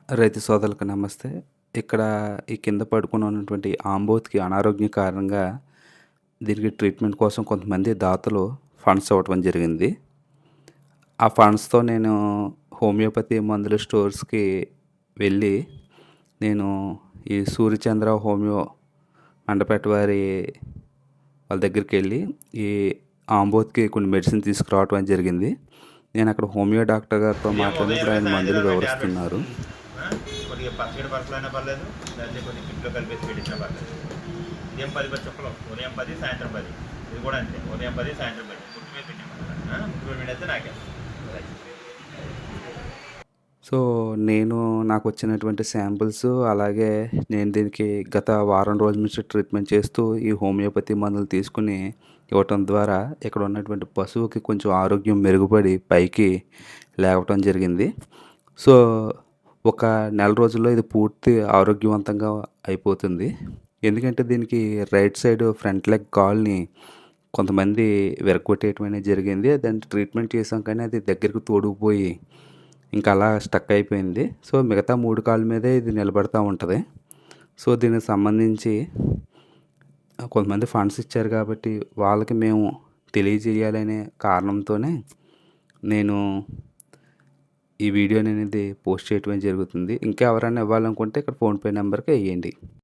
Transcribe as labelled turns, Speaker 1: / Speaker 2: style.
Speaker 1: రైతు సోదరులకు నమస్తే. ఇక్కడ ఈ కింద పడుకొని ఉన్నటువంటి ఆంబోతుకి అనారోగ్యం కారణంగా దీనికి ట్రీట్మెంట్ కోసం కొంతమంది దాతలు ఫండ్స్ ఇవ్వటం జరిగింది. ఆ ఫండ్స్‌తో నేను హోమియోపతి మందుల స్టోర్స్‌కి వెళ్ళి, నేను ఈ సూర్యచంద్ర హోమియో మండపేట వారి వాళ్ళ దగ్గరికెళ్ళి ఈ ఆంబోతుకి కొన్ని మెడిసిన్ తీసుకురావటం జరిగింది. నేను అక్కడ హోమియో డాక్టర్ గారితో
Speaker 2: ఉదయం
Speaker 1: మాట్లాడినప్పుడు
Speaker 2: ఉదయమే
Speaker 1: ఆయన మందులు
Speaker 2: సాయంత్రమే టాబ్లెట్స్
Speaker 1: వివరిస్తున్నారు.
Speaker 2: కొద్దిగా పచ్చడి పరసలైనా పర్లేదు, లేకపోతే కొద్దిగా కిట్లో కలిపేసి పెట్టించినా పర్లేదు. ఉదయం 10 చుక్కలు, ఉదయం 10 సాయంత్రం 10. ఇది కూడా అంతే, ఉదయం 10 సాయంత్రం 10. గుర్తు మీద పెట్టించమంటారా? గుర్తు మీద పెడితే నాకే.
Speaker 1: సో, నాకొచ్చినటువంటి శాంపిల్స్ అలాగే నేను దీనికి గత వారం రోజుల నుంచి ట్రీట్మెంట్ చేస్తూ ఈ హోమియోపతి మందులు తీసుకొని ఇవ్వటం ద్వారా ఇక్కడ ఉన్నటువంటి పశువుకి కొంచెం ఆరోగ్యం మెరుగుపడి పైకి లేవటం జరిగింది. సో, ఒక నెల రోజుల్లో ఇది పూర్తి ఆరోగ్యవంతంగా అయిపోతుంది. ఎందుకంటే దీనికి రైట్ సైడ్ ఫ్రంట్ లెగ్ కాల్‌ని కొంతమంది విరగ్గొట్టేయటం అనేది జరిగింది. దాన్ని ట్రీట్మెంట్ చేసాం కానీ అది దగ్గరికి తోడుకుపోయి ఇంకా అలా స్టక్ అయిపోయింది. సో, మిగతా 3 కాళ్ళ మీదే ఇది నిలబడతా ఉంటది. సో, దీనికి సంబంధించి కొంతమంది ఫండ్స్ ఇచ్చారు కాబట్టి వాళ్ళకి మేము తెలియజేయాలనే కారణంతోనే నేను ఈ వీడియోననేది పోస్ట్ చేయటమే జరుగుతుంది. ఇంకా ఎవరైనా ఇవ్వాలనుకుంటే ఇక్కడ ఫోన్‌పే నంబర్‌కి ఎయ్యండి.